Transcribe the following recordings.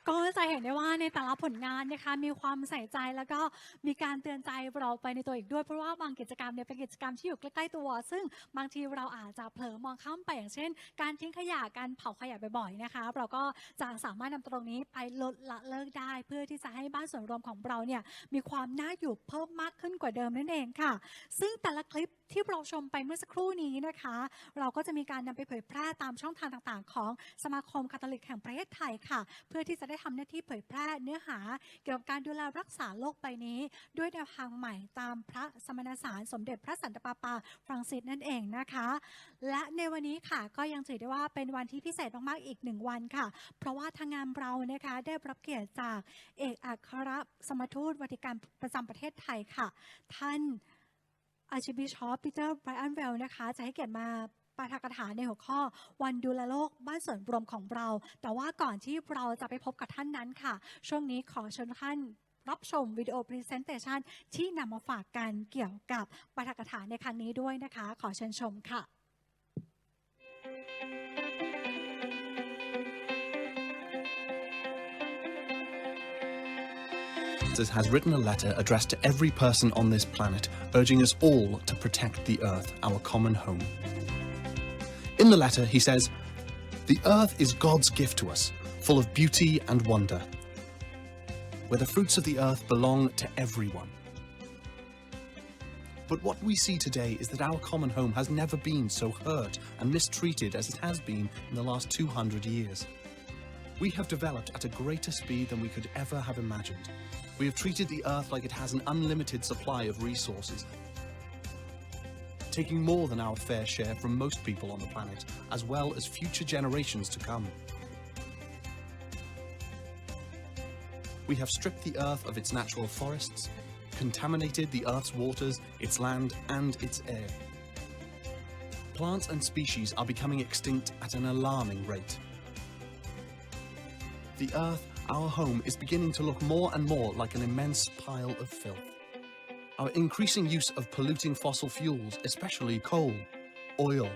ก็จะเห็นได้ว่าในแต่ละผลงานนะคะมีความใส่ใจแล้วก็มีการเตือนใจเราไปในตัวอีกด้วยเพราะว่าบางกิจกรรมเนี่ยเป็นกิจกรรมที่อยู่ใกล้ๆตัวซึ่งบางทีเราอาจจะเผลอมองข้ามไปอย่างเช่นการทิ้งขยะการเผาขยะบ่อยๆนะคะเราก็จะสามารถนำตรงนี้ไปลดละเลิกได้เพื่อที่จะให้บ้านส่วนรวมของเราเนี่ยมีความน่าอยู่เพิ่มมากขึ้นกว่าเดิมนั่นเองค่ะซึ่งแต่ละคลิปที่เราชมไปเมื่อสักครู่นี้นะคะเราก็จะมีการนำไปเผยแพร่ตามช่องทางต่างๆของสมาคมคาทอลิกแห่งประเทศไทยค่ะเพื่อที่จะได้ทำหน้าที่เผยแพร่เนื้อหาเกี่ยวกับการดูแลรักษาโลกใบนี้ด้วยแนวทางใหม่ตามพระสมณสารสมเด็จพระสันตะปาปาฟรังซิสนั่นเองนะคะและในวันนี้ค่ะก็ยังถือได้ว่าเป็นวันที่พิเศษมากๆอีก1วันค่ะเพราะว่าทางงานเรานะคะได้รับเกียรติจากเอกอัครสมทูตวาติกันประจำประเทศไทยค่ะท่านArchbishop Peter Brian Well นะคะจะให้เกียรติมาปาฐกถาในหัวข้อวันดูแลโลกบ้านส่วนรวมของเราแต่ว่าก่อนที่เราจะไปพบกับท่านนั้นค่ะช่วงนี้ขอเชิญท่านรับชมวิดีโอพรีเซนเตชันที่นำมาฝากกันเกี่ยวกับปาฐกถาในครั้งนี้ด้วยนะคะขอเชิญชมค่ะ has written a letter addressed to every person on this planet, urging us all to protect the Earth, our common home. In the letter, he says, "The Earth is God's gift to us, full of beauty and wonder, where the fruits of the earth belong to everyone. But what we see today is that our common home has never been so hurt and mistreated as it has been in the last 200 years. We have developed at a greater speed than we could ever have imagined. We have treated the earth like it has an unlimited supply of resources, taking more than our fair share from most people on the planet, as well as future generations to come. We have stripped the earth of its natural forests, contaminated the earth's waters, its land, and its air. Plants and species are becoming extinct at an alarming rate. The earth, our home, is beginning to look more and more like an immense pile of filth. Our increasing use of polluting fossil fuels, especially coal, oil,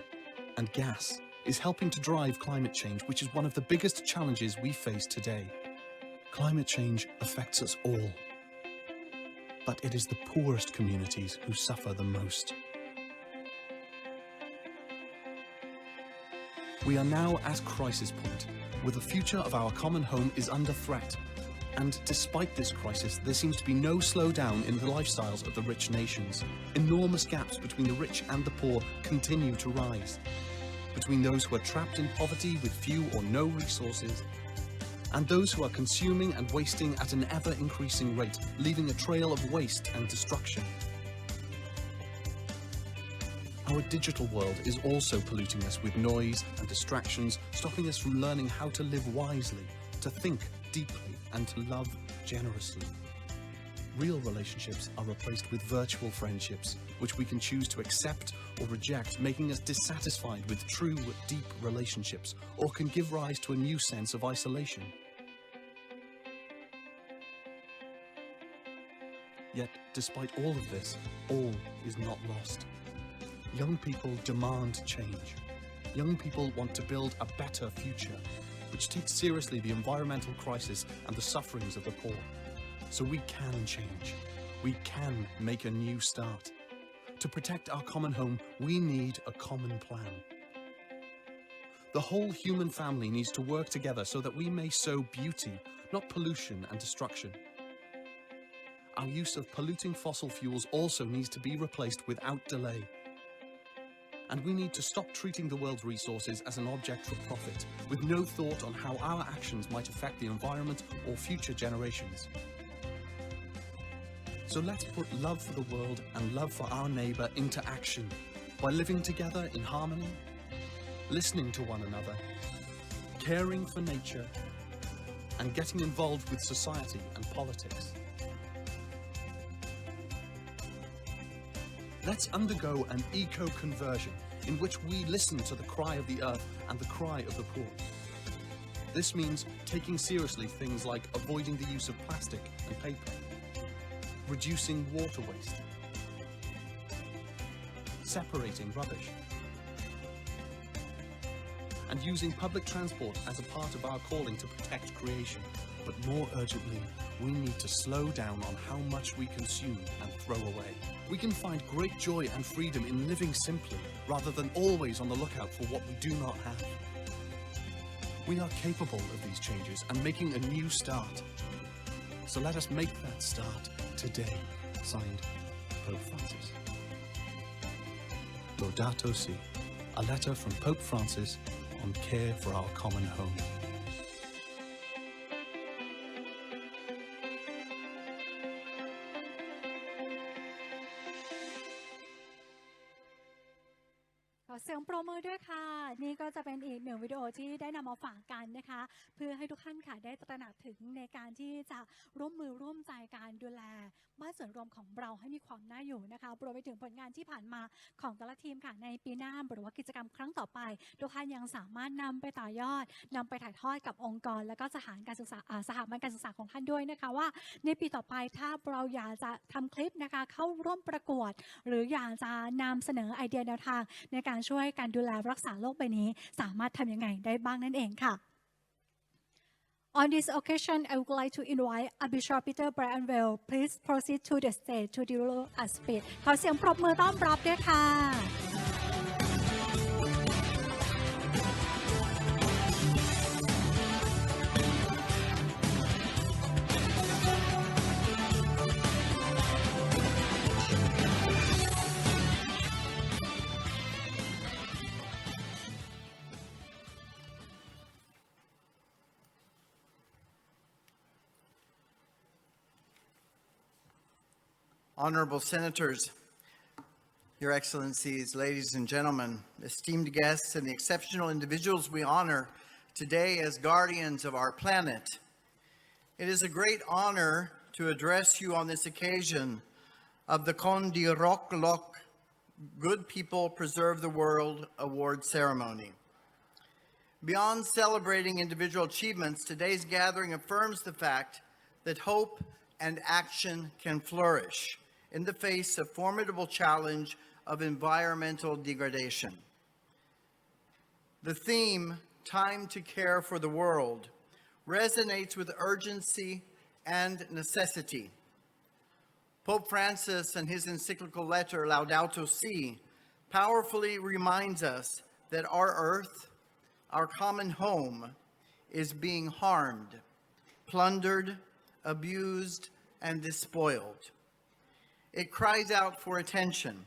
and gas, is helping to drive climate change, which is one of the biggest challenges we face today. Climate change affects us all, but it is the poorest communities who suffer the most. We are now at crisis point, where the future of our common home is under threat. And despite this crisis, there seems to be no slowdown in the lifestyles of the rich nations. Enormous gaps between the rich and the poor continue to rise. Between those who are trapped in poverty with few or no resources, and those who are consuming and wasting at an ever-increasing rate, leaving a trail of waste and destruction. Our digital world is also polluting us with noise and distractions, stopping us from learning how to live wisely, to think deeply, and to love generously. Real relationships are replaced with virtual friendships, which we can choose to accept or reject, making us dissatisfied with true, deep relationships, or can give rise to a new sense of isolation. Yet, despite all of this, all is not lost. Young people demand change. Young people want to build a better future, which takes seriously the environmental crisis and the sufferings of the poor. So we can change. We can make a new start. To protect our common home, we need a common plan. The whole human family needs to work together so that we may sow beauty, not pollution and destruction. Our use of polluting fossil fuels also needs to be replaced without delay. And we need to stop treating the world's resources as an object for profit, with no thought on how our actions might affect the environment or future generations. So let's put love for the world and love for our neighbour into action by living together in harmony, listening to one another, caring for nature, and getting involved with society and politics. Let's undergo an eco-conversion in which we listen to the cry of the earth and the cry of the poor. This means taking seriously things like avoiding the use of plastic and paper, reducing water waste, separating rubbish, and using public transport as a part of our calling to protect creation. But more urgently, we need to slow down on how much we consume and throw away. We can find great joy and freedom in living simply, rather than always on the lookout for what we do not have. We are capable of these changes and making a new start. So let us make that start today. Signed, Pope Francis. Laudato Si, a letter from Pope Francis on care for our common home. ขอเสียงปรบมือด้วยค่ะนี่ก็จะเป็นอีกหนึ่งวิดีโอที่ได้นำมาฝากกันนะคะเพื่อให้ทุกท่านค่ะได้ตระหนักถึงในการที่จะร่วมมือร่วมใจการดูแลบ้านส่วนรวมของเราให้มีความน่าอยู่นะคะรวมไปถึงผลงานที่ผ่านมาของแต่ละทีมค่ะในปีหน้าหรือว่ากิจกรรมครั้งต่อไปทุกท่านยังสามารถนำไปต่อยอดนำไปถ่ายทอดกับองค์กรและก็สถาบันการศึกษาของท่านด้วยนะคะว่าในปีต่อไปถ้าเราอยากจะทำคลิปนะคะเข้าร่วมประกวดหรืออยากจะนำเสนอไอเดียแนวทางในการช่วยการดูแลรักษาโลกใบนี้สามารถทำยังไงได้บ้างนั่นเองค่ะ On this occasion, I would like to invite Bishop Peter Bryanwell. Please proceed to the stage to deliver a speech. ขอเสียงปรบมือต้อนรับด้วยค่ะ Honorable Senators, Your Excellencies, ladies and gentlemen, esteemed guests, and the exceptional individuals we honor today as guardians of our planet. It is a great honor to address you on this occasion of the Con di Rock Lock Good People Preserve the World Award ceremony. Beyond celebrating individual achievements, today's gathering affirms the fact that hope and action can flourish in the face of formidable challenge of environmental degradation. The theme, Time to Care for the World, resonates with urgency and necessity. Pope Francis, in his encyclical letter, Laudato Si, powerfully reminds us that our earth, our common home, is being harmed, plundered, abused, and despoiled. It cries out for attention.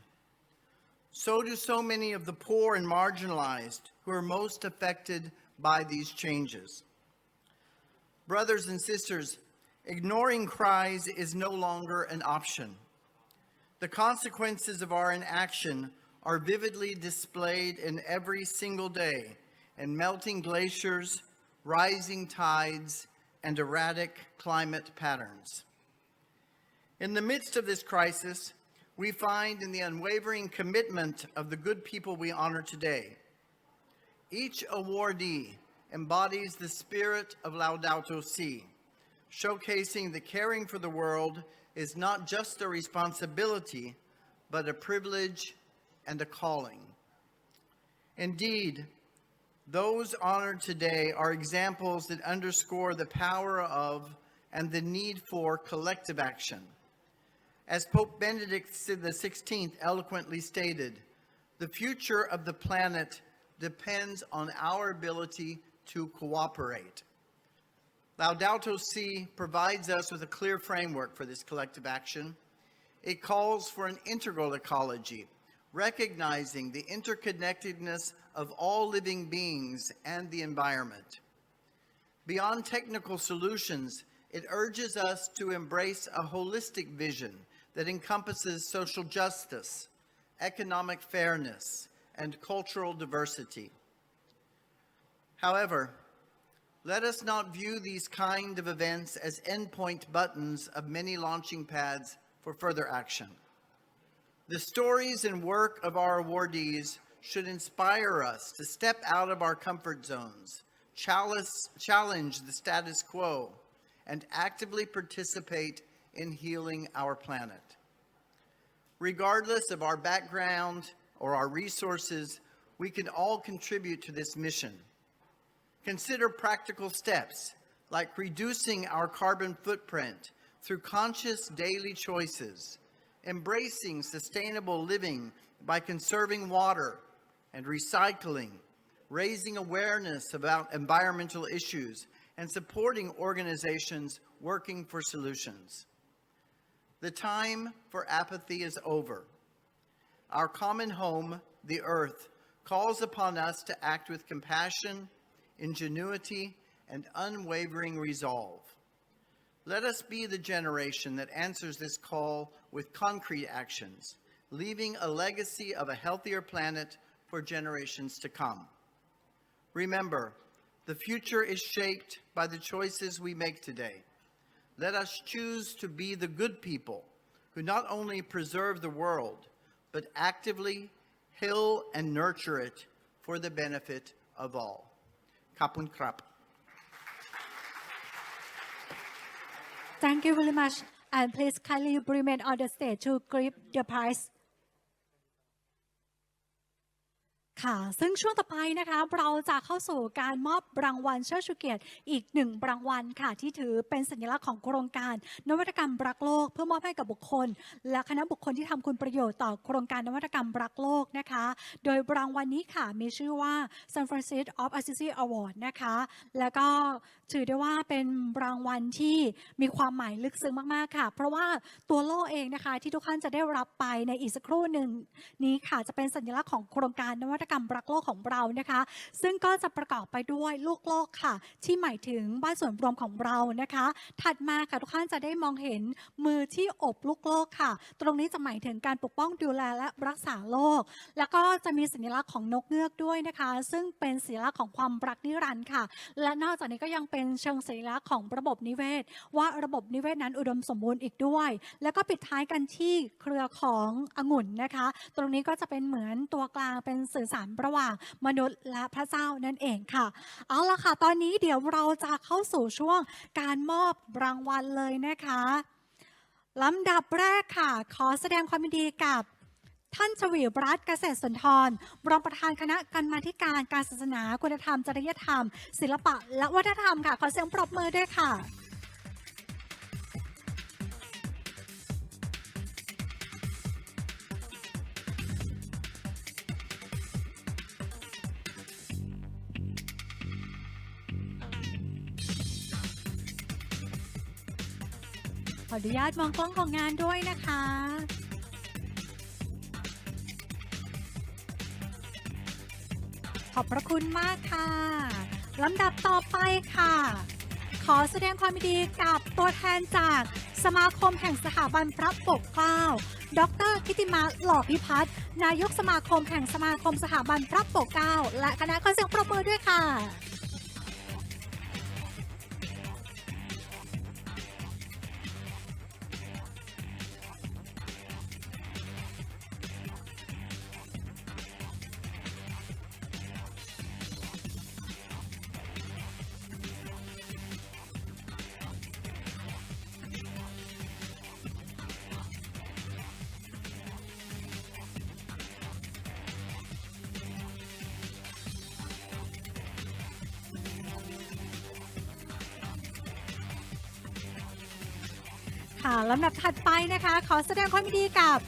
So do so many of the poor and marginalized who are most affected by these changes. Brothers and sisters, ignoring cries is no longer an option. The consequences of our inaction are vividly displayed in every single day in melting glaciers, rising tides, and erratic climate patterns. In the midst of this crisis, we find in the unwavering commitment of the good people we honor today. Each awardee embodies the spirit of Laudato Si, showcasing that caring for the world is not just a responsibility, but a privilege and a calling. Indeed, those honored today are examples that underscore the power of and the need for collective action. As Pope Benedict XVI eloquently stated, the future of the planet depends on our ability to cooperate. Laudato Si provides us with a clear framework for this collective action. It calls for an integral ecology, recognizing the interconnectedness of all living beings and the environment. Beyond technical solutions, it urges us to embrace a holistic vision that encompasses social justice, economic fairness, and cultural diversity. However, let us not view these kind of events as endpoint buttons of many launching pads for further action. The stories and work of our awardees should inspire us to step out of our comfort zones, challenge the status quo, and actively participate in healing our planet. Regardless of our background or our resources, we can all contribute to this mission. Consider practical steps like reducing our carbon footprint through conscious daily choices, embracing sustainable living by conserving water and recycling, raising awareness about environmental issues, and supporting organizations working for solutions. The time for apathy is over. Our common home, the earth, calls upon us to act with compassion, ingenuity, and unwavering resolve. Let us be the generation that answers this call with concrete actions, leaving a legacy of a healthier planet for generations to come. Remember, the future is shaped by the choices we make today. Let us choose to be the good people who not only preserve the world, but actively heal and nurture it for the benefit of all. ขอบคุณครับ Thank you very much and please kindly remain on the stage to grip the prize ค่ะซึ่งช่วงต่อไปนะคะเราจะเข้าสู่การมอบรางวัลเชิดชูเกียรติอีก1รางวัลค่ะที่ถือเป็นสัญลักษณ์ของโครงการนวัตกรรมรักโลกเพื่อมอบให้กับบุคคลและคณะบุคคลที่ทำคุณประโยชน์ต่อโครงการนวัตกรรมรักโลกนะคะโดยรางวัลนี้ค่ะมีชื่อว่า San Francisco of Assisi Award นะคะแล้วก็ถือได้ว่าเป็นรางวัลที่มีความหมายลึกซึ้งมากๆค่ะเพราะว่าตัวโล่เองนะคะที่ทุกท่านจะได้รับไปในอีกสักครู่หนึ่งนี้ค่ะจะเป็นสัญลักษณ์ของโครงการนวัตกรรมรักโลกของเรานะคะซึ่งก็จะประกอบไปด้วยลูกโลกค่ะที่หมายถึงบ้านส่วนรวมของเรานะคะถัดมาค่ะทุกท่านจะได้มองเห็นมือที่อบลูกโลกค่ะตรงนี้จะหมายถึงการปกป้องดูแลและรักษาโลกแล้วก็จะมีสัญลักษณ์ของนกเงือกด้วยนะคะซึ่งเป็นสัญลักษณ์ของความรักนิรันดร์ค่ะและนอกจากนี้ก็ยังเป็นเชิงสัญลักษณ์ของระบบนิเวศว่าระบบนิเวศนั้นอุดมสมบูรณ์อีกด้วยแล้วก็ปิดท้ายกันที่เครือขององุ่นนะคะตรงนี้ก็จะเป็นเหมือนตัวกลางเป็นสื่อสารระหว่างมนุษย์และพระเจ้านั่นเองค่ะเอาล่ะค่ะตอนนี้เดี๋ยวเราจะเข้าสู่ช่วงการมอบรางวัลเลยนะคะลำดับแรกค่ะขอแสดงความยินดีกับท่านชวีรัตน์เกษตรสุนทรรองประธานคณะกรรมาธิการการศาสนาคุณธรรมจริยธรรมศิลปะและวัฒนธรรมค่ะขอเสียงปรบมือด้วยค่ะขออนุญาตมองกล้องของงานด้วยนะคะขอบพระคุณมากค่ะลำดับต่อไปค่ะขอแสดงความยินดีกับตัวแทนจากสมาคมแห่งสถาบันพระปกเกล้าดร.กิติมาหล่อพิพัฒน์นายกสมาคมแห่งสมาคมสถาบันพระปกเกล้าและคณะขอเสียงปรบมือด้วยค่ะลำดับถัดไปนะคะขอแสดงความยินดีกับ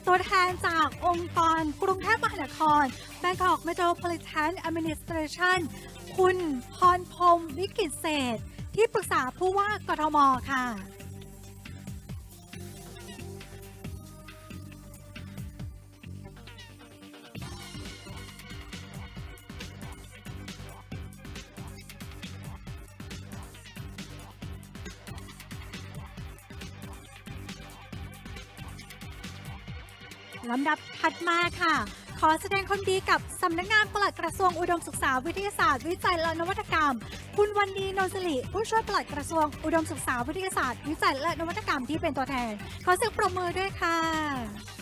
ตัวแทนจากองค์กรกรุงเทพมหานคร Bangkok Metropolitan Administration คุณพรพรหมวิกิตเศรษฐ์ที่ปรึกษาผู้ว่ากทมค่ะลำดับถัดมาค่ะขอแสดงความดีกับสำนักงานปลัดกระทรวงอุดมศึกษาวิทยาศาสตร์วิจัยและนวัตกรรมคุณวันดีโนสิริผู้ช่วยปลัดกระทรวงอุดมศึกษาวิทยาศาสตร์วิจัยและนวัตกรรมที่เป็นตัวแทนขอเสียงปรบมือด้วยค่ะ